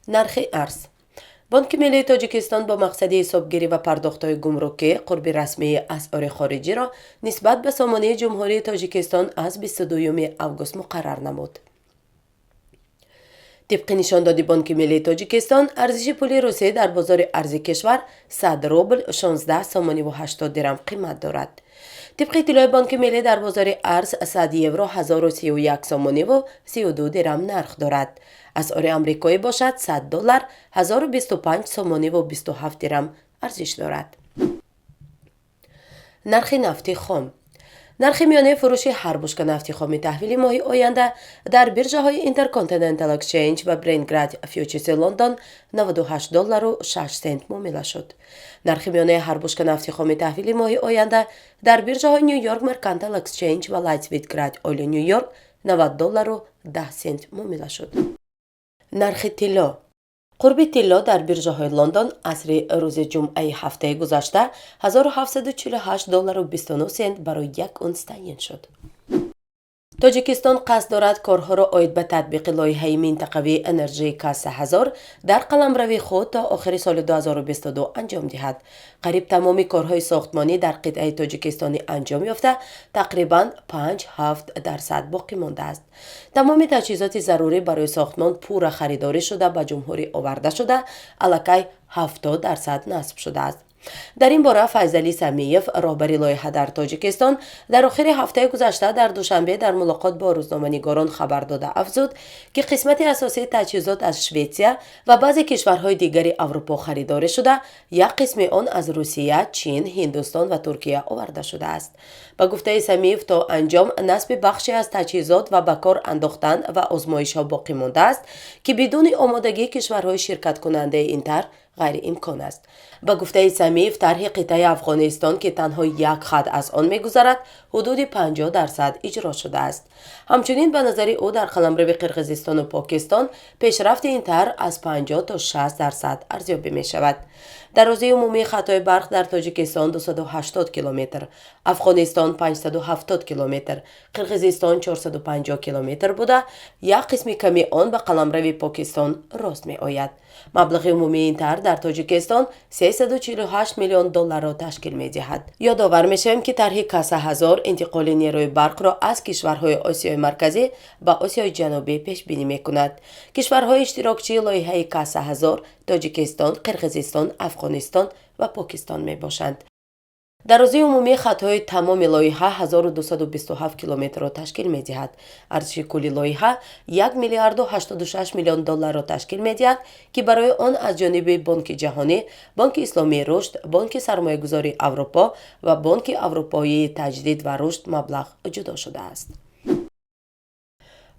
нархи арз. бонки миллии тоҷикистон бо мақсади ҳисобгирӣ ва пардохтҳои гумрукӣ қурби расмии асъори хориҷиро нисбат ба сомонии ҷумҳурии тоҷикистон аз 22 август муқаррар намуд. тибқи нишондоди бонки миллии тоҷикистон арзиши пули русия дар бозори арзи кишвар 100 рубл 16 сомониву 80 дирам қимат дорад. тибқи иттилои бонки миллӣ дар бозори арз 100 евро 1031 сомониву 32 дирам нарх дорад. асъори амрикоӣ бошад 100 доллар 1025 сомониву 27 дирам арзиш дорад. нархи нафти хом. нархи миёнаи фурӯши ҳар бушка нафти хоми таҳвили моҳи оянда дар биржаҳои Intercontinental Exchange ва Brent Futures Лондон 98 доллару 6 сент муомила шуд. нархи миёнаи ҳар бушка нафти хоми таҳвили моҳи оянда дар биржаҳои New York Mercantile Exchange ва Lightsville Oil New York 90 доллару 10 сент муомила шуд. нархи тилло. қурби тилло дар биржаҳои Лондон асри рӯзи ҷумъаи ҳафтаи гузашта 1748 доллару 29 сент барои 1 унс таъин шуд. тоҷикистон қасд дорад корҳоро оид ба татбиқи лоиҳаи минтақавии энержии Касса 1000 дар қаламравии худ то охири соли 2022 анҷом диҳад. қариб тамоми корҳои сохтмонӣ дар қитъаи тоҷикистони анҷом ёфта тақрибан 5-7% боқӣ мондааст. тамоми таҷҳизоти зарурӣ барои сохтмон пурра харидорӣ шуда ба ҷумҳурӣ оварда шуда аллакай 70% насб шудааст. дар ин бора Файзалӣ Самиев, роҳбари лоиҳа дар Тоҷикистон, дар охири ҳафтаи гузашта дар душанбе дар мулоқот бо рӯзноманигорон хабар дода афзуд, ки қисмати асосии таҷҳизот аз Шветсия ва баъзе кишварҳои дигари Аврупо харидорӣ шуда, як қисми он аз Русия, Чин, Ҳиндустон ва Туркия оварда шудааст. ба гуфтаи Самиев, то анҷом насби бахше аз таҷҳизот ва ба кор андохтан ва озмоишҳо боқӣ мондааст, ки бидуни омодагии кишварҳои ширкаткунандаи ин тар ғайриимкон аст. ба гуфтаи Самиев, тарҳи қитъаи Афғонистон, ки танҳо як хат аз он мегузарад, ҳудуди 50% иҷро шудааст. ҳамчунин ба назари ӯ дар қаламрави Қирғизистону Покистон пешрафти ин тар аз 50 то 60% арзёбӣ мешавад. дарозии умумии хатои барқ дар Тоҷикистон 280 километр, Афғонистон 570 километр, Қирғизистон 450 километр буда, як қисми ками он ба қаламрави Покистон рост меояд. маблағи умумии ин тар дар Тоҷикистон 348 миллион долларро ташкил медиҳад. ёдовар мешавем, ки тарҳи Касса 1000 интиқоли нерӯи барқро аз кишварҳои Осиёи марказӣ ба Осиёи ҷанубӣ пешбинӣ мекунад. кишварҳои иштирокчии лоиҳаи Касса 1000 Тоҷикистон, Қирғизистон, Афғонистон ва Покистон мебошанд. дарозии умумии хатҳои тамоми лоиҳа 1227 километрро ташкил медиҳад. арзиши кулли лоиҳа 1 миллиарду 86 миллион долларро ташкил медиҳад, ки барои он аз ҷониби Бонки ҷаҳонӣ, Бонки исломии рушд, Бонки сармоягузории Аврупо ва Бонки аврупоии таҷдид ва рушд маблағ ҷудо шудааст.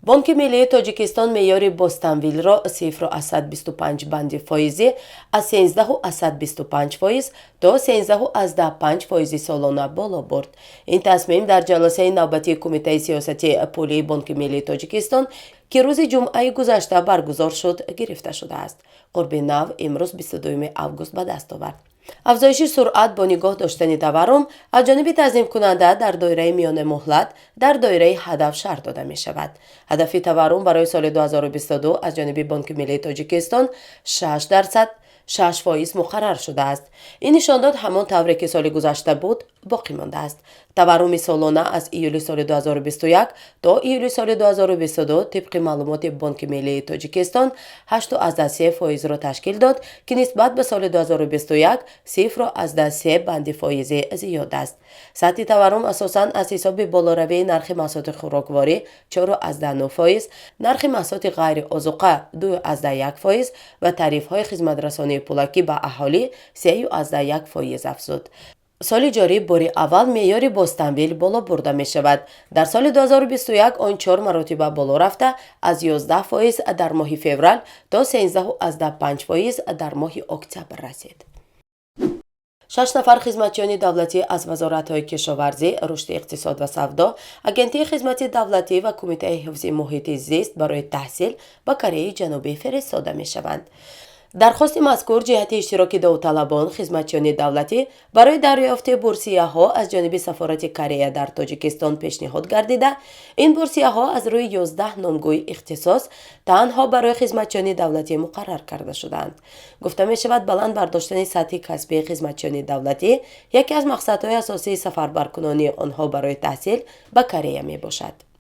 бонки миллии тоҷикистон меъёри бостанвилро 0,25 банди фоизӣ аз 13,25% то 13,5% солона боло бурд. ин тасмим дар ҷаласаи навбатии кумитаи сиёсати пулии бонки миллии тоҷикистон, ки рӯзи ҷумъаи гузашта баргузор шуд, гирифта шудааст. қурби нав имрӯз 22 август ба даст овард. афзоиши суръат бо нигоҳ доштани даварум аз ҷониби танзимкунанда дар доираи миёна муҳлат дар доираи ҳадаф шарҳ дода мешавад. ҳадафи таваррум барои соли 2022 аз ҷониби Бонки миллии Тоҷикистон 6% муқаррар шудааст. ин нишондод ҳамон тавре ки соли гузашта буд боқӣ мондааст. таварруми солона аз июли соли 2021 то июли соли 2022 тибқи маълумоти Бонки миллии Тоҷикистон 8,3%ро ташкил дод, ки нисбат ба соли 2021 0,3 банди фоизӣ зиёд аст. сатҳи таваррум асосан аз ҳисоби болоравии нархи маҳсулоти хӯрокворӣ 4,9%, нархи маҳсулоти ғайриозуқа 2,1% ва тарифҳои хизматрасонии пулакӣ ба аҳолӣ 3,1% афзуд. соли ҷорӣ бори аввал меъёри бостанвил боло бурда мешавад. дар соли 2021 он 4 маротиба боло рафта аз 11% дар моҳи феврал то 13,5% дар моҳи октябр расид. 6 нафар хизматчиёни давлатӣ аз вазоратҳои кишоварзӣ, рушди иқтисод ва савдо, агентии хизмати давлатӣ ва кумитаи ҳифзи муҳити зист барои таҳсил ба Кореяи Ҷанубӣ фиристода мешаванд. дархости мазкур ҷиҳати иштироки довталабон хизматчиёни давлатӣ барои дарёфти бурсияҳо аз ҷониби сафорати Корея дар Тоҷикистон пешниҳод гардида, ин бурсияҳо аз рӯи 11 номгӯи ихтисос танҳо барои хизматчиёни давлатӣ муқаррар карда шудаанд. гуфта мешавад баланд бардоштани сатҳи касбии хизматчиёни давлатӣ яке аз мақсадҳои асосии сафарбаркунонии онҳо барои таҳсил ба Корея мебошад.